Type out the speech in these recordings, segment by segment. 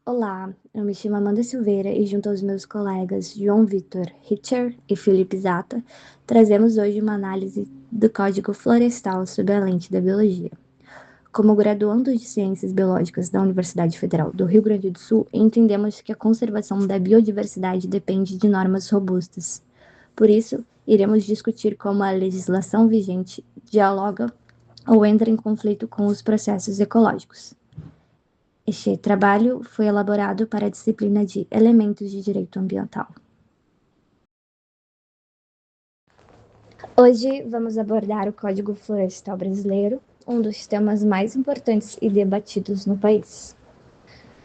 Olá, eu me chamo Amanda Silveira e junto aos meus colegas João Vitor Richter e Felipe Zata, trazemos hoje uma análise do Código Florestal sob a lente da biologia. Como graduandos de Ciências Biológicas da Universidade Federal do Rio Grande do Sul, entendemos que a conservação da biodiversidade depende de normas robustas. Por isso, iremos discutir como a legislação vigente dialoga ou entra em conflito com os processos ecológicos. Este trabalho foi elaborado para a disciplina de Elementos de Direito Ambiental. Hoje vamos abordar o Código Florestal Brasileiro, um dos temas mais importantes e debatidos no país.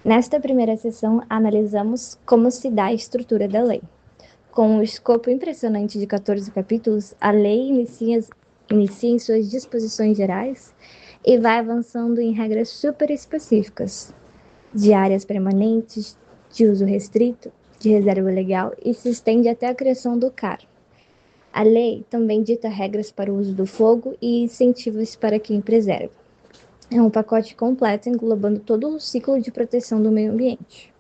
Nesta primeira sessão, analisamos como se dá a estrutura da lei. Com um escopo impressionante de 14 capítulos, a lei inicia em suas disposições gerais e vai avançando em regras super específicas, de áreas permanentes, de uso restrito, de reserva legal e se estende até a criação do CAR. A lei também dita regras para o uso do fogo e incentivos para quem preserva. É um pacote completo englobando todo o ciclo de proteção do meio ambiente.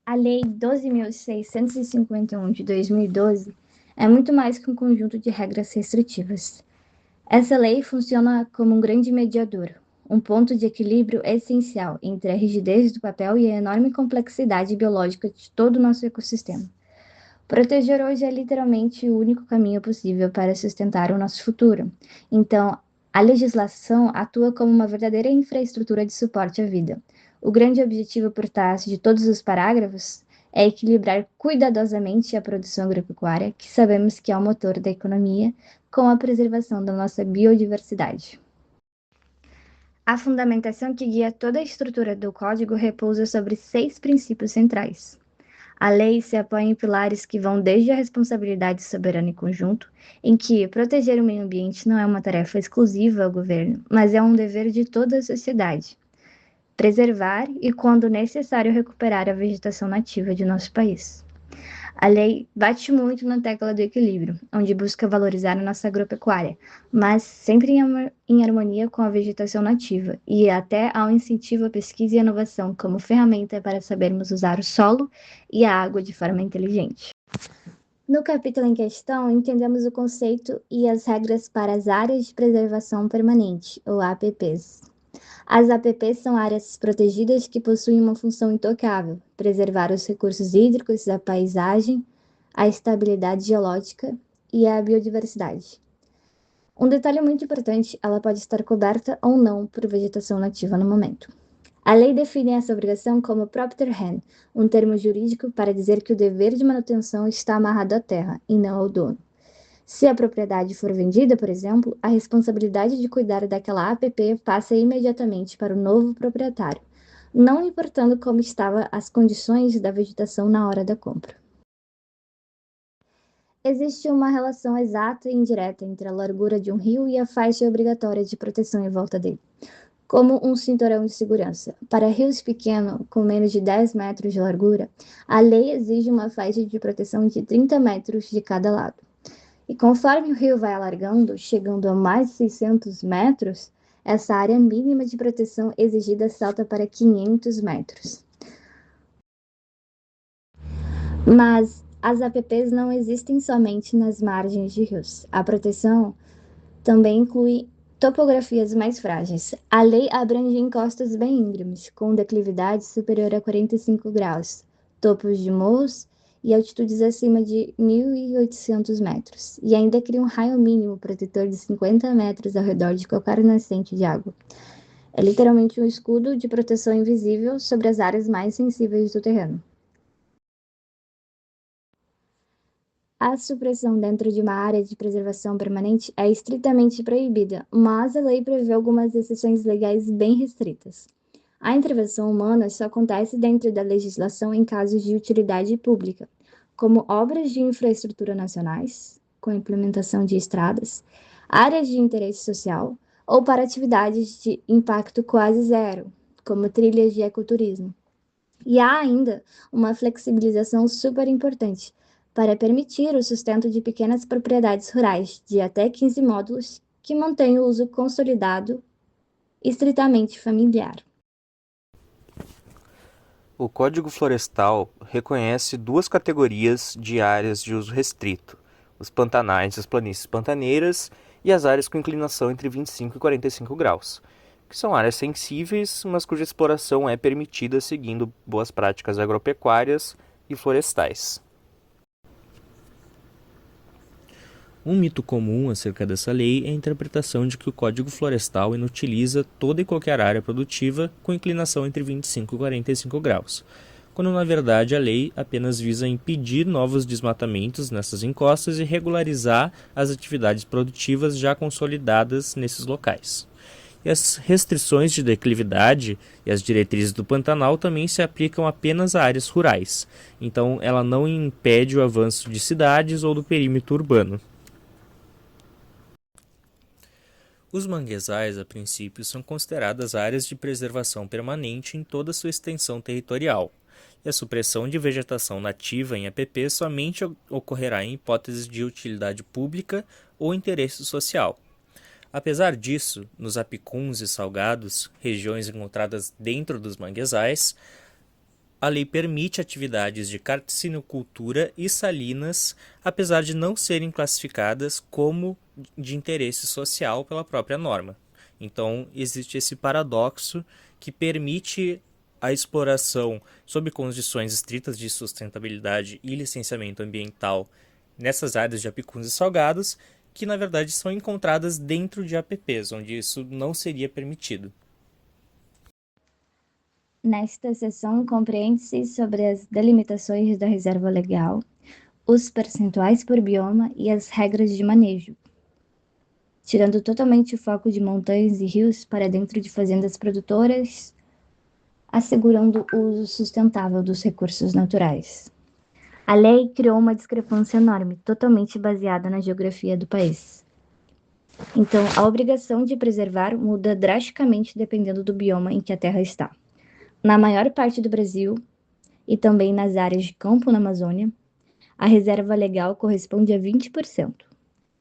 A Lei 12.651 de 2012 é muito mais que um conjunto de regras restritivas. Essa lei funciona como um grande mediador, um ponto de equilíbrio essencial entre a rigidez do papel e a enorme complexidade biológica de todo o nosso ecossistema. Proteger hoje é literalmente o único caminho possível para sustentar o nosso futuro. Então, a legislação atua como uma verdadeira infraestrutura de suporte à vida. O grande objetivo por trás de todos os parágrafos é equilibrar cuidadosamente a produção agropecuária, que sabemos que é o motor da economia, com a preservação da nossa biodiversidade. A fundamentação que guia toda a estrutura do Código repousa sobre 6 princípios centrais. A lei se apoia em pilares que vão desde a responsabilidade soberana em conjunto, em que proteger o meio ambiente não é uma tarefa exclusiva ao governo, mas é um dever de toda a sociedade. Preservar e, quando necessário, recuperar a vegetação nativa de nosso país. A lei bate muito na tecla do equilíbrio, onde busca valorizar a nossa agropecuária, mas sempre em harmonia com a vegetação nativa, e até ao incentivo à pesquisa e inovação como ferramenta para sabermos usar o solo e a água de forma inteligente. No capítulo em questão, entendemos o conceito e as regras para as áreas de preservação permanente, ou APPs. As APPs são áreas protegidas que possuem uma função intocável: preservar os recursos hídricos, a paisagem, a estabilidade geológica e a biodiversidade. Um detalhe muito importante: ela pode estar coberta ou não por vegetação nativa no momento. A lei define essa obrigação como propter rem, um termo jurídico para dizer que o dever de manutenção está amarrado à terra e não ao dono. Se a propriedade for vendida, por exemplo, a responsabilidade de cuidar daquela APP passa imediatamente para o novo proprietário, não importando como estavam as condições da vegetação na hora da compra. Existe uma relação exata e indireta entre a largura de um rio e a faixa obrigatória de proteção em volta dele, como um cinturão de segurança. Para rios pequenos, com menos de 10 metros de largura, a lei exige uma faixa de proteção de 30 metros de cada lado. E conforme o rio vai alargando, chegando a mais de 600 metros, essa área mínima de proteção exigida salta para 500 metros. Mas as APPs não existem somente nas margens de rios. A proteção também inclui topografias mais frágeis. A lei abrange encostas bem íngremes, com declividade superior a 45 graus, topos de morros e altitudes acima de 1.800 metros, e ainda cria um raio mínimo protetor de 50 metros ao redor de qualquer nascente de água. É literalmente um escudo de proteção invisível sobre as áreas mais sensíveis do terreno. A supressão dentro de uma área de preservação permanente é estritamente proibida, mas a lei prevê algumas exceções legais bem restritas. A intervenção humana só acontece dentro da legislação em casos de utilidade pública, como obras de infraestrutura nacionais, com implementação de estradas, áreas de interesse social, ou para atividades de impacto quase zero, como trilhas de ecoturismo. E há ainda uma flexibilização super importante para permitir o sustento de pequenas propriedades rurais de até 15 módulos que mantêm o uso consolidado e estritamente familiar. O Código Florestal reconhece duas categorias de áreas de uso restrito: os pantanais e as planícies pantaneiras e as áreas com inclinação entre 25 e 45 graus, que são áreas sensíveis, mas cuja exploração é permitida seguindo boas práticas agropecuárias e florestais. Um mito comum acerca dessa lei é a interpretação de que o Código Florestal inutiliza toda e qualquer área produtiva com inclinação entre 25 e 45 graus, quando na verdade a lei apenas visa impedir novos desmatamentos nessas encostas e regularizar as atividades produtivas já consolidadas nesses locais. E as restrições de declividade e as diretrizes do Pantanal também se aplicam apenas a áreas rurais, então ela não impede o avanço de cidades ou do perímetro urbano. Os manguezais, a princípio, são consideradas áreas de preservação permanente em toda sua extensão territorial, e a supressão de vegetação nativa em APP somente ocorrerá em hipóteses de utilidade pública ou interesse social. Apesar disso, nos apicuns e salgados, regiões encontradas dentro dos manguezais, a lei permite atividades de carcinocultura e salinas, apesar de não serem classificadas como de interesse social pela própria norma. Então, existe esse paradoxo que permite a exploração sob condições estritas de sustentabilidade e licenciamento ambiental nessas áreas de apicuns e salgados, que na verdade são encontradas dentro de APPs, onde isso não seria permitido. Nesta seção, compreende-se sobre as delimitações da reserva legal, os percentuais por bioma e as regras de manejo, tirando totalmente o foco de montanhas e rios para dentro de fazendas produtoras, assegurando o uso sustentável dos recursos naturais. A lei criou uma discrepância enorme, totalmente baseada na geografia do país. Então, a obrigação de preservar muda drasticamente dependendo do bioma em que a terra está. Na maior parte do Brasil, e também nas áreas de campo na Amazônia, a reserva legal corresponde a 20%.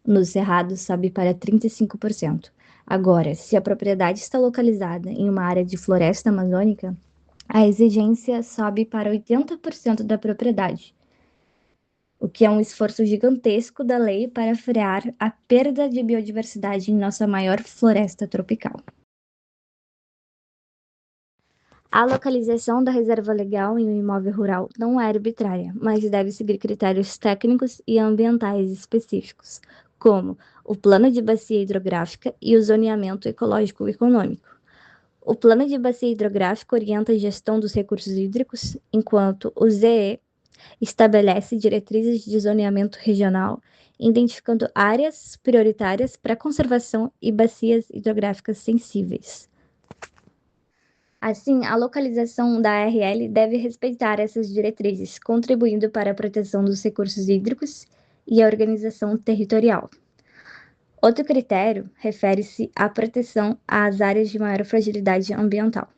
Nos cerrados, sobe para 35%. Agora, se a propriedade está localizada em uma área de floresta amazônica, a exigência sobe para 80% da propriedade, o que é um esforço gigantesco da lei para frear a perda de biodiversidade em nossa maior floresta tropical. A localização da reserva legal em um imóvel rural não é arbitrária, mas deve seguir critérios técnicos e ambientais específicos, como o plano de bacia hidrográfica e o zoneamento ecológico econômico. O plano de bacia hidrográfica orienta a gestão dos recursos hídricos, enquanto o ZE estabelece diretrizes de zoneamento regional, identificando áreas prioritárias para conservação e bacias hidrográficas sensíveis. Assim, a localização da ARL deve respeitar essas diretrizes, contribuindo para a proteção dos recursos hídricos e a organização territorial. Outro critério refere-se à proteção às áreas de maior fragilidade ambiental.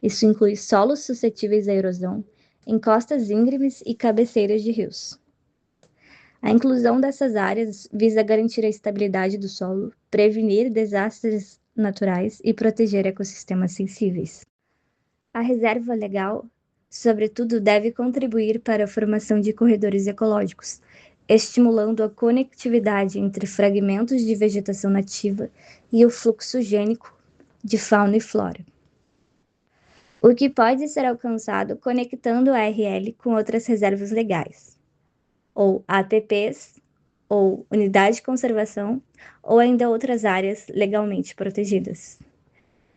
Isso inclui solos suscetíveis à erosão, encostas íngremes e cabeceiras de rios. A inclusão dessas áreas visa garantir a estabilidade do solo, prevenir desastres naturais e proteger ecossistemas sensíveis. A reserva legal, sobretudo, deve contribuir para a formação de corredores ecológicos, estimulando a conectividade entre fragmentos de vegetação nativa e o fluxo gênico de fauna e flora, o que pode ser alcançado conectando a ARL com outras reservas legais, ou APPs, ou unidade de conservação, ou ainda outras áreas legalmente protegidas.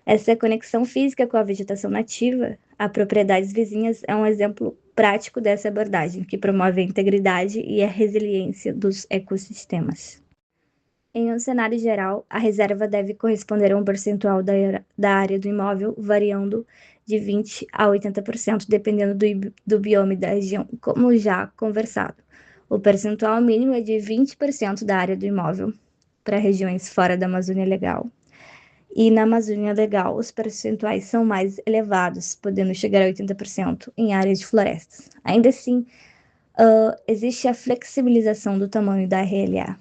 Essa conexão física com a vegetação nativa, a propriedades vizinhas, é um exemplo prático dessa abordagem, que promove a integridade e a resiliência dos ecossistemas. Em um cenário geral, a reserva deve corresponder a um percentual da área do imóvel, variando de 20% a 80%, dependendo do bioma da região, como já conversado. O percentual mínimo é de 20% da área do imóvel para regiões fora da Amazônia Legal. E na Amazônia Legal, os percentuais são mais elevados, podendo chegar a 80% em áreas de florestas. Ainda assim, existe a flexibilização do tamanho da RLA,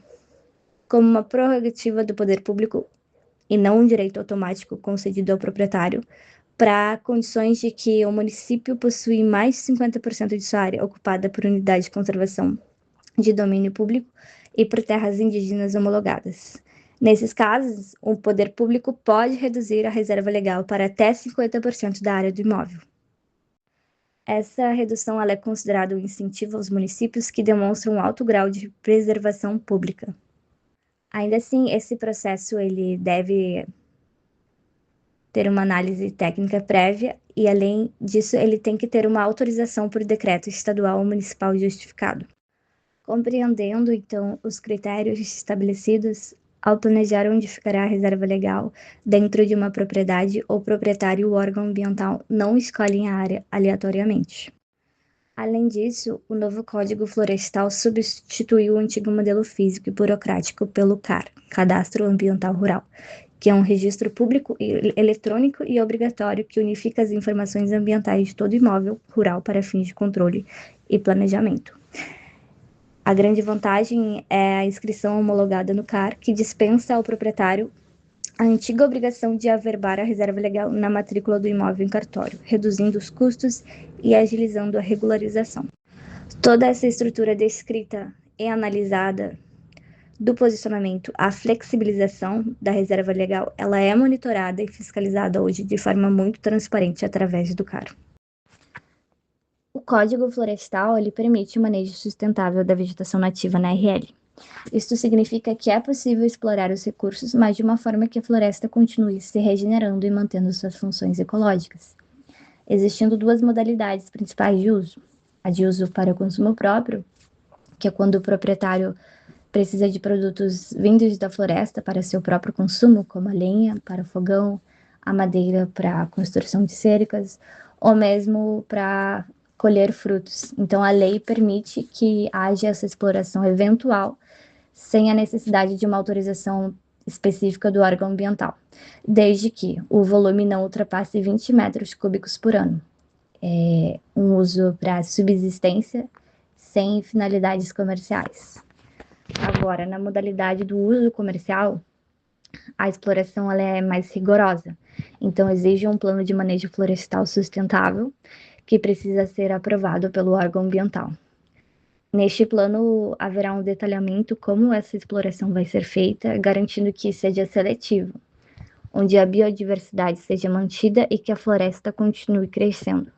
como uma prerrogativa do poder público e não um direito automático concedido ao proprietário. para condições de que o município possui mais de 50% de sua área ocupada por unidade de conservação de domínio público e por terras indígenas homologadas. Nesses casos, o poder público pode reduzir a reserva legal para até 50% da área do imóvel. Essa redução ela é considerada um incentivo aos municípios que demonstram um alto grau de preservação pública. Ainda assim, esse processo ele deve ter uma análise técnica prévia e, além disso, ele tem que ter uma autorização por decreto estadual ou municipal justificado. Compreendendo, então, os critérios estabelecidos, ao planejar onde ficará a reserva legal dentro de uma propriedade, o proprietário e o órgão ambiental não escolhem a área aleatoriamente. Além disso, o novo Código Florestal substituiu o antigo modelo físico e burocrático pelo CAR, Cadastro Ambiental Rural, que é um registro público eletrônico e obrigatório que unifica as informações ambientais de todo imóvel rural para fins de controle e planejamento. A grande vantagem é a inscrição homologada no CAR, que dispensa ao proprietário a antiga obrigação de averbar a reserva legal na matrícula do imóvel em cartório, reduzindo os custos e agilizando a regularização. Toda essa estrutura descrita e analisada, do posicionamento à flexibilização da reserva legal, ela é monitorada e fiscalizada hoje de forma muito transparente através do CAR. O Código Florestal ele permite o manejo sustentável da vegetação nativa na RL. Isto significa que é possível explorar os recursos, mas de uma forma que a floresta continue se regenerando e mantendo suas funções ecológicas, existindo duas modalidades principais de uso. A de uso para consumo próprio, que é quando o proprietário precisa de produtos vindos da floresta para seu próprio consumo, como a lenha para fogão, a madeira para a construção de cercas, ou mesmo para colher frutos. Então, a lei permite que haja essa exploração eventual sem a necessidade de uma autorização específica do órgão ambiental, desde que o volume não ultrapasse 20 metros cúbicos por ano. É um uso para subsistência sem finalidades comerciais. Agora, na modalidade do uso comercial, a exploração ela é mais rigorosa. Então, exige um plano de manejo florestal sustentável que precisa ser aprovado pelo órgão ambiental. Neste plano, haverá um detalhamento como essa exploração vai ser feita, garantindo que seja seletivo, onde a biodiversidade seja mantida e que a floresta continue crescendo.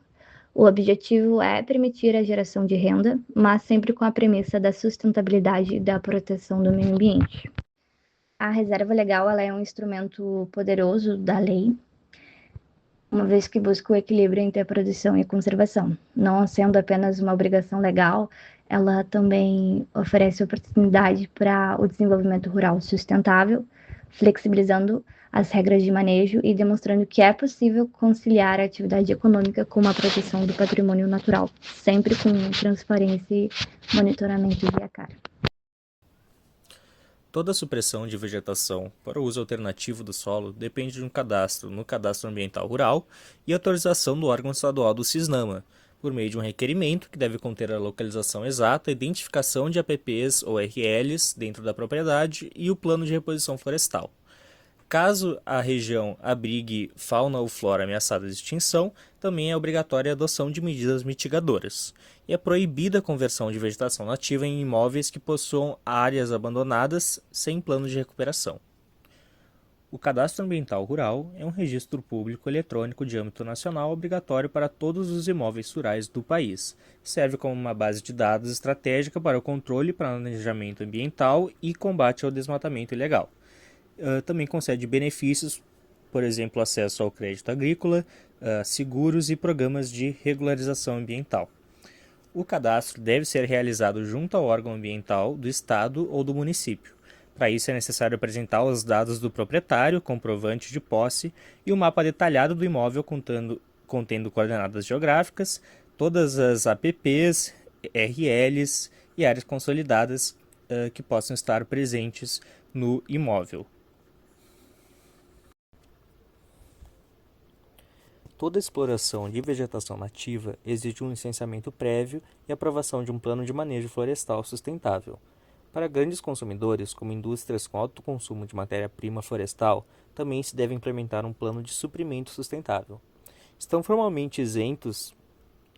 O objetivo é permitir a geração de renda, mas sempre com a premissa da sustentabilidade e da proteção do meio ambiente. A reserva legal ela é um instrumento poderoso da lei, uma vez que busca o equilíbrio entre a produção e a conservação. Não sendo apenas uma obrigação legal, ela também oferece oportunidade para o desenvolvimento rural sustentável, flexibilizando as regras de manejo e demonstrando que é possível conciliar a atividade econômica com a proteção do patrimônio natural, sempre com transparência e monitoramento via CAR. Toda supressão de vegetação para o uso alternativo do solo depende de um cadastro no Cadastro Ambiental Rural e autorização do órgão estadual do CISNAMA, por meio de um requerimento que deve conter a localização exata, identificação de APPs ou RLs dentro da propriedade e o plano de reposição florestal. Caso a região abrigue fauna ou flora ameaçada de extinção, também é obrigatória a adoção de medidas mitigadoras. E é proibida a conversão de vegetação nativa em imóveis que possuam áreas abandonadas sem plano de recuperação. O Cadastro Ambiental Rural é um registro público eletrônico de âmbito nacional obrigatório para todos os imóveis rurais do país. Serve como uma base de dados estratégica para o controle, planejamento ambiental e combate ao desmatamento ilegal. Também concede benefícios, por exemplo, acesso ao crédito agrícola, seguros e programas de regularização ambiental. O cadastro deve ser realizado junto ao órgão ambiental do estado ou do município. Para isso é necessário apresentar os dados do proprietário, comprovante de posse e o mapa detalhado do imóvel contendo coordenadas geográficas, todas as APPs, RLs e áreas consolidadas que possam estar presentes no imóvel. Toda exploração de vegetação nativa exige um licenciamento prévio e aprovação de um plano de manejo florestal sustentável. Para grandes consumidores, como indústrias com alto consumo de matéria-prima florestal, também se deve implementar um plano de suprimento sustentável. estão formalmente isentos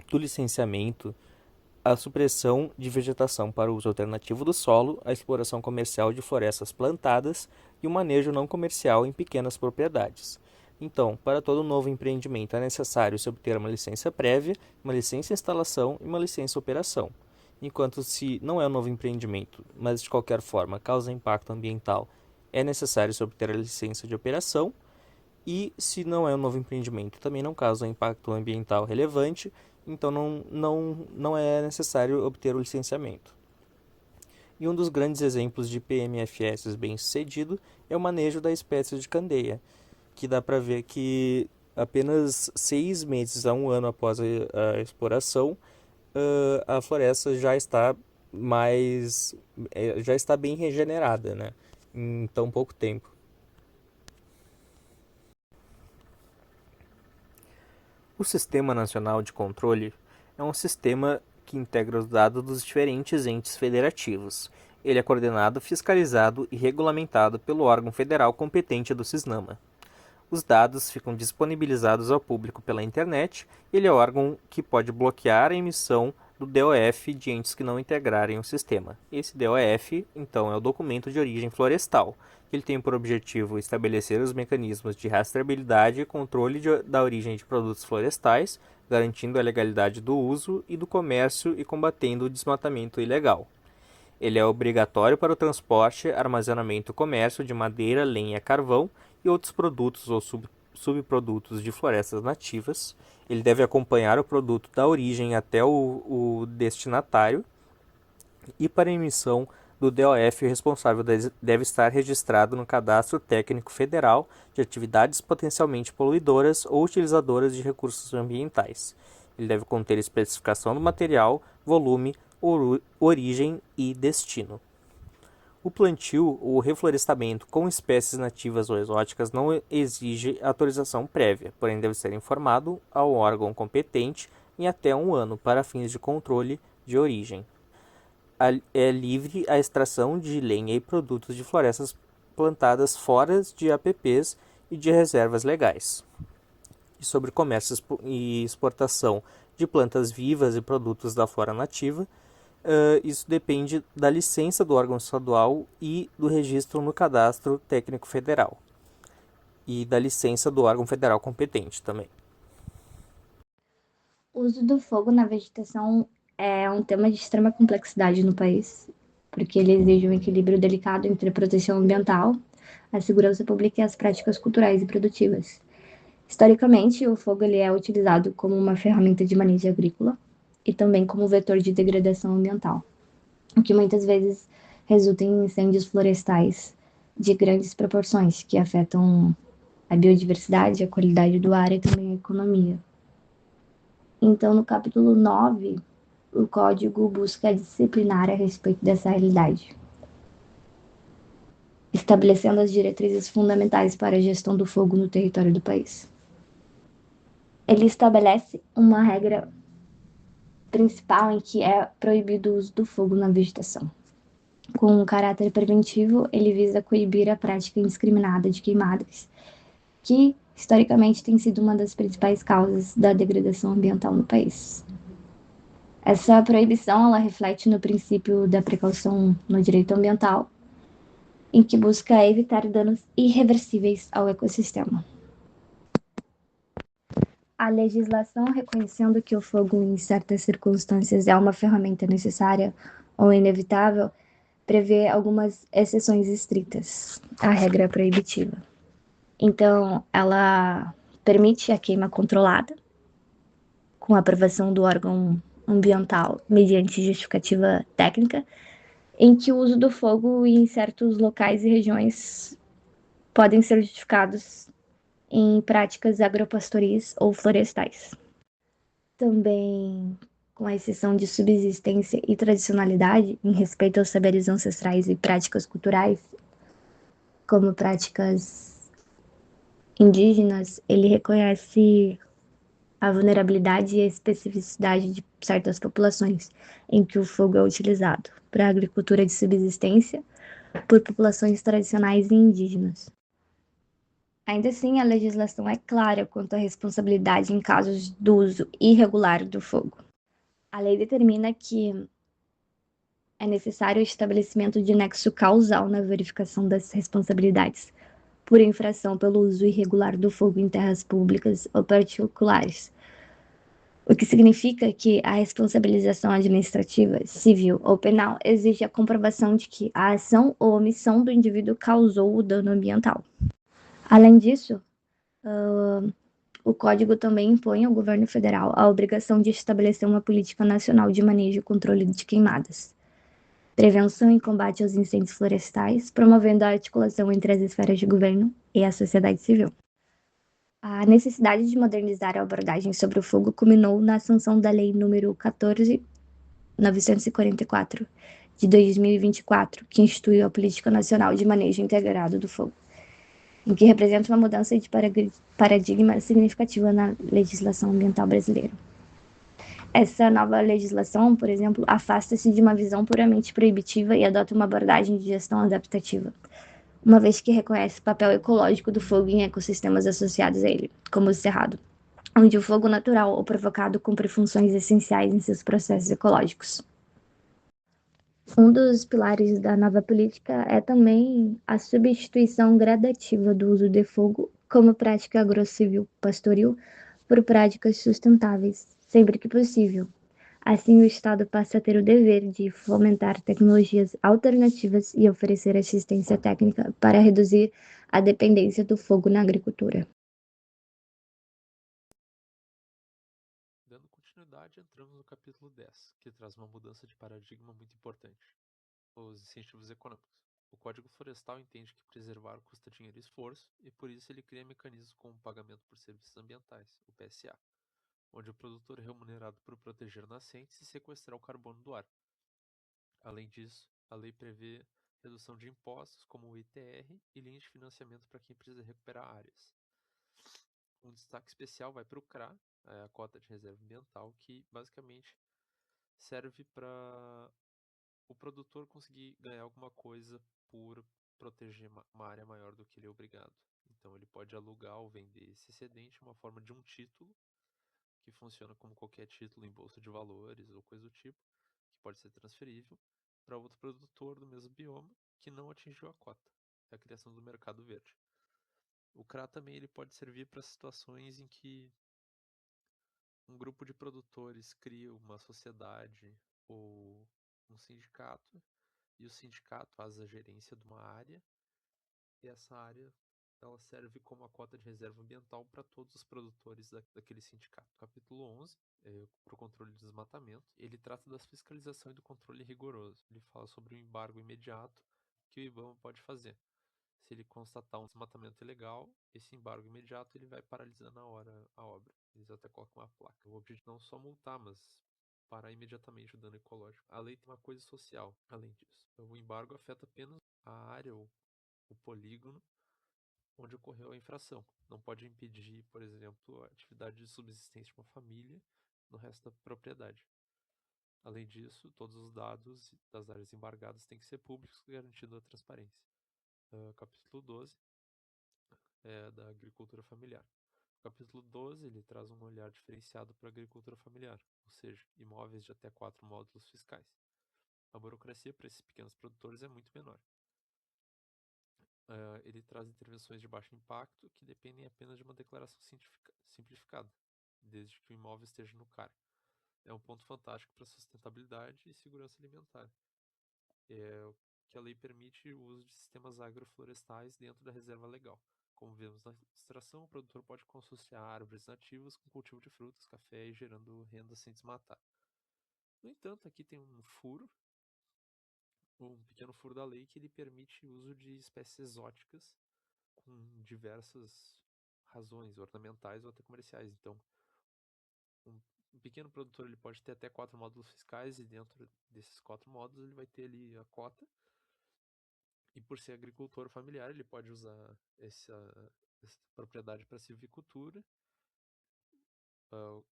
do licenciamento a supressão de vegetação para o uso alternativo do solo, a exploração comercial de florestas plantadas e o manejo não comercial em pequenas propriedades. Então, para todo novo empreendimento é necessário se obter uma licença prévia, uma licença instalação e uma licença operação. Enquanto se não é um novo empreendimento, mas de qualquer forma causa impacto ambiental, é necessário se obter a licença de operação, e se não é um novo empreendimento, também não causa impacto ambiental relevante, então não é necessário obter o licenciamento. E um dos grandes exemplos de PMFS bem-sucedido é o manejo da espécie de candeia, que dá para ver que apenas 6 meses a 1 ano após a exploração, a floresta já está bem regenerada, né, em tão pouco tempo. O Sistema Nacional de Controle é um sistema que integra os dados dos diferentes entes federativos. Ele é coordenado, fiscalizado e regulamentado pelo órgão federal competente do CISNAMA. Os dados ficam disponibilizados ao público pela internet e ele é o órgão que pode bloquear a emissão do DOF de entes que não integrarem o sistema. Esse DOF, então, é o Documento de Origem Florestal. Ele tem por objetivo estabelecer os mecanismos de rastreabilidade e controle da origem de produtos florestais, garantindo a legalidade do uso e do comércio e combatendo o desmatamento ilegal. Ele é obrigatório para o transporte, armazenamento e comércio de madeira, lenha, carvão e outros produtos ou subprodutos de florestas nativas. Ele deve acompanhar o produto da origem até o destinatário. E para a emissão do DOF, o responsável deve estar registrado no Cadastro Técnico Federal de atividades potencialmente poluidoras ou utilizadoras de recursos ambientais. Ele deve conter especificação do material, volume, origem e destino. O plantio ou reflorestamento com espécies nativas ou exóticas não exige autorização prévia, porém deve ser informado ao órgão competente em até 1 ano para fins de controle de origem. É livre a extração de lenha e produtos de florestas plantadas fora de APPs e de reservas legais. E sobre comércio e exportação de plantas vivas e produtos da flora nativa, isso depende da licença do órgão estadual e do registro no Cadastro Técnico Federal. E da licença do órgão federal competente também. O uso do fogo na vegetação é um tema de extrema complexidade no país, porque ele exige um equilíbrio delicado entre a proteção ambiental, a segurança pública e as práticas culturais e produtivas. Historicamente, o fogo ele é utilizado como uma ferramenta de manejo agrícola e também como vetor de degradação ambiental, o que muitas vezes resulta em incêndios florestais de grandes proporções, que afetam a biodiversidade, a qualidade do ar e também a economia. Então, no capítulo 9, o código busca disciplinar a respeito dessa realidade, estabelecendo as diretrizes fundamentais para a gestão do fogo no território do país. Ele estabelece uma regra principal em que é proibido o uso do fogo na vegetação. Com um caráter preventivo, ele visa coibir a prática indiscriminada de queimadas, que historicamente tem sido uma das principais causas da degradação ambiental no país. Essa proibição ela reflete no princípio da precaução no direito ambiental, em que busca evitar danos irreversíveis ao ecossistema. A legislação, reconhecendo que o fogo, em certas circunstâncias, é uma ferramenta necessária ou inevitável, prevê algumas exceções estritas à regra proibitiva. Então, ela permite a queima controlada, com a aprovação do órgão ambiental, mediante justificativa técnica, em que o uso do fogo em certos locais e regiões podem ser justificados em práticas agropastoris ou florestais. Também com a exceção de subsistência e tradicionalidade em respeito aos saberes ancestrais e práticas culturais, como práticas indígenas, ele reconhece a vulnerabilidade e a especificidade de certas populações em que o fogo é utilizado para a agricultura de subsistência por populações tradicionais e indígenas. Ainda assim, a legislação é clara quanto à responsabilidade em casos do uso irregular do fogo. A lei determina que é necessário o estabelecimento de nexo causal na verificação das responsabilidades por infração pelo uso irregular do fogo em terras públicas ou particulares, o que significa que a responsabilização administrativa, civil ou penal exige a comprovação de que a ação ou omissão do indivíduo causou o dano ambiental. Além disso, o Código também impõe ao governo federal a obrigação de estabelecer uma política nacional de manejo e controle de queimadas, prevenção e combate aos incêndios florestais, promovendo a articulação entre as esferas de governo e a sociedade civil. A necessidade de modernizar a abordagem sobre o fogo culminou na sanção da Lei nº 14.944, de 2024, que instituiu a Política Nacional de Manejo Integrado do Fogo, em que representa uma mudança de paradigma significativa na legislação ambiental brasileira. Essa nova legislação, por exemplo, afasta-se de uma visão puramente proibitiva e adota uma abordagem de gestão adaptativa, uma vez que reconhece o papel ecológico do fogo em ecossistemas associados a ele, como o cerrado, onde o fogo natural ou provocado cumpre funções essenciais em seus processos ecológicos. Um dos pilares da nova política é também a substituição gradativa do uso de fogo como prática agrocivil pastoril por práticas sustentáveis, sempre que possível. Assim, o Estado passa a ter o dever de fomentar tecnologias alternativas e oferecer assistência técnica para reduzir a dependência do fogo na agricultura. Dando continuidade, entramos no capítulo 10, que traz uma mudança de paradigma muito importante: os incentivos econômicos. O Código Florestal entende que preservar custa dinheiro e esforço, e por isso ele cria mecanismos como o pagamento por serviços ambientais, o PSA, onde o produtor é remunerado por proteger nascentes e sequestrar o carbono do ar. Além disso, a lei prevê redução de impostos, como o ITR, e linhas de financiamento para quem precisa recuperar áreas. Um destaque especial vai para o CRA, a cota de reserva ambiental, que basicamente serve para o produtor conseguir ganhar alguma coisa por proteger uma área maior do que ele é obrigado. Então ele pode alugar ou vender esse excedente em uma forma de um título, que funciona como qualquer título em bolsa de valores ou coisa do tipo, que pode ser transferível para outro produtor do mesmo bioma que não atingiu a cota. É a criação do mercado verde. O CRA também ele pode servir para situações em que um grupo de produtores cria uma sociedade ou um sindicato, e o sindicato faz a gerência de uma área, e essa área ela serve como a cota de reserva ambiental para todos os produtores daquele sindicato. Capítulo 11, para o controle do desmatamento, ele trata da fiscalização e do controle rigoroso. Ele fala sobre o embargo imediato que o IBAMA pode fazer. Se ele constatar um desmatamento ilegal, esse embargo imediato ele vai paralisar na hora a obra. Eles até colocam uma placa. O objetivo não é só multar, mas parar imediatamente o dano ecológico. A lei tem uma coisa social, além disso. O embargo afeta apenas a área ou o polígono onde ocorreu a infração. Não pode impedir, por exemplo, a atividade de subsistência de uma família no resto da propriedade. Além disso, todos os dados das áreas embargadas têm que ser públicos, garantindo a transparência. Capítulo 12 é da agricultura familiar. O capítulo 12 ele traz um olhar diferenciado para a agricultura familiar, ou seja, imóveis de até 4 módulos fiscais. A burocracia para esses pequenos produtores é muito menor. Ele traz intervenções de baixo impacto que dependem apenas de uma declaração simplificada, desde que o imóvel esteja no CAR. É um ponto fantástico para sustentabilidade e segurança alimentar. É que a lei permite o uso de sistemas agroflorestais dentro da reserva legal. Como vemos na ilustração, o produtor pode consociar árvores nativas com cultivo de frutas, café e gerando renda sem desmatar. No entanto, aqui tem um pequeno furo da lei que ele permite o uso de espécies exóticas com diversas razões ornamentais ou até comerciais. Então, um pequeno produtor ele pode ter até 4 módulos fiscais e dentro desses 4 módulos ele vai ter ali a cota. E por ser agricultor familiar, ele pode usar essa propriedade para silvicultura,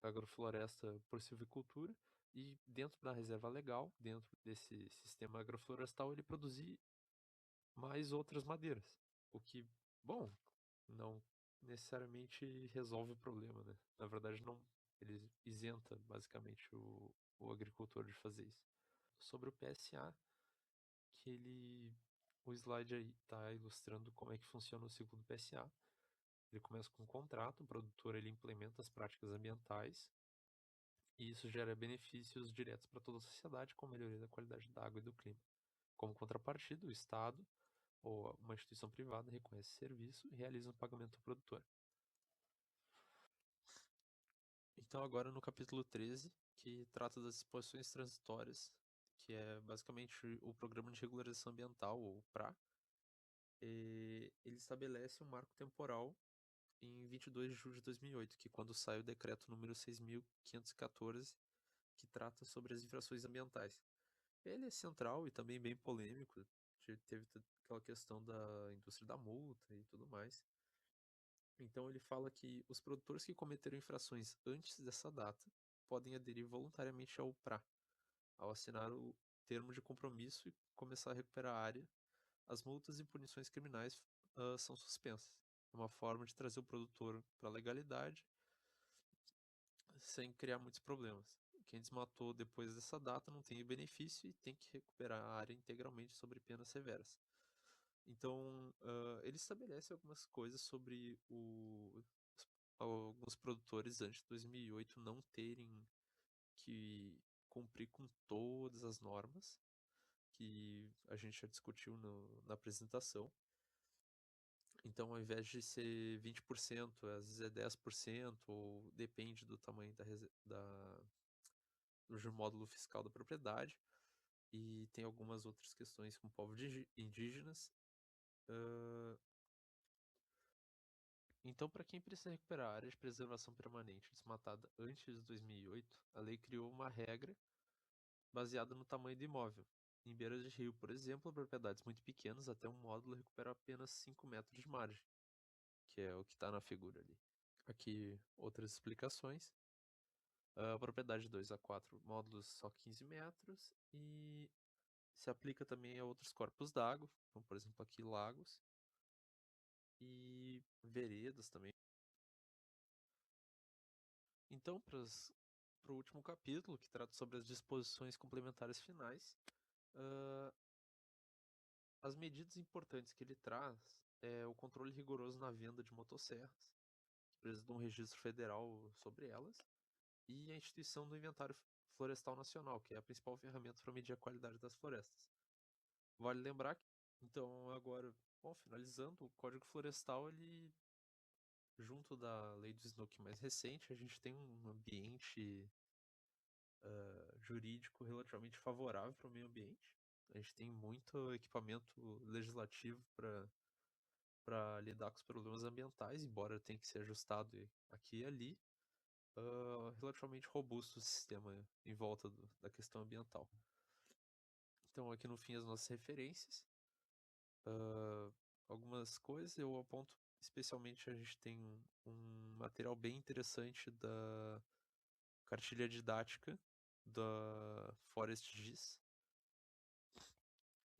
agrofloresta por silvicultura, e dentro da reserva legal, dentro desse sistema agroflorestal, ele produzir mais outras madeiras. O que, bom, não necessariamente resolve o problema, né? Na verdade, não, ele isenta basicamente o agricultor de fazer isso. Sobre o PSA, que o slide aí está ilustrando como é que funciona o ciclo do PSA. Ele começa com um contrato, o produtor ele implementa as práticas ambientais e isso gera benefícios diretos para toda a sociedade, com melhoria da qualidade da água e do clima. Como contrapartida, o Estado ou uma instituição privada reconhece o serviço e realiza um pagamento ao produtor. Então, agora no capítulo 13, que trata das disposições transitórias, que é basicamente o Programa de Regularização Ambiental, ou PRA, ele estabelece um marco temporal em 22 de julho de 2008, que é quando sai o decreto número 6.514, que trata sobre as infrações ambientais. Ele é central e também bem polêmico, teve aquela questão da indústria da multa e tudo mais. Então ele fala que os produtores que cometeram infrações antes dessa data podem aderir voluntariamente ao PRA, ao assinar o termo de compromisso e começar a recuperar a área. As multas e punições criminais são suspensas. É uma forma de trazer o produtor para a legalidade sem criar muitos problemas. Quem desmatou depois dessa data não tem benefício e tem que recuperar a área integralmente sobre penas severas. Então, ele estabelece algumas coisas sobre alguns produtores antes de 2008 não terem que cumprir com todas as normas que a gente já discutiu na apresentação. Então, ao invés de ser 20%, às vezes é 10%, ou depende do tamanho do módulo fiscal da propriedade. E tem algumas outras questões com povos indígenas. Então, para quem precisa recuperar a área de preservação permanente desmatada antes de 2008, a lei criou uma regra baseada no tamanho do imóvel. Em beiras de rio, por exemplo, propriedades muito pequenas, até um módulo recupera apenas 5 metros de margem, que é o que está na figura ali. Aqui, outras explicações. A propriedade de 2 a 4 módulos, só 15 metros, e se aplica também a outros corpos d'água, como por exemplo aqui lagos, e veredas também. Então, para o último capítulo, que trata sobre as disposições complementares finais, uh, as medidas importantes que ele traz é o controle rigoroso na venda de motosserras, que precisa de um registro federal sobre elas, e a instituição do Inventário Florestal Nacional, que é a principal ferramenta para medir a qualidade das florestas. Vale lembrar que, então, agora, bom, finalizando, o Código Florestal, ele, junto da lei do Snook mais recente, a gente tem um ambiente jurídico relativamente favorável para o meio ambiente. A gente tem muito equipamento legislativo para lidar com os problemas ambientais, embora tenha que ser ajustado aqui e ali. Relativamente robusto o sistema em volta da questão ambiental. Então, aqui no fim, as nossas referências. Algumas coisas eu aponto, especialmente a gente tem um material bem interessante da cartilha didática da Forest GIS,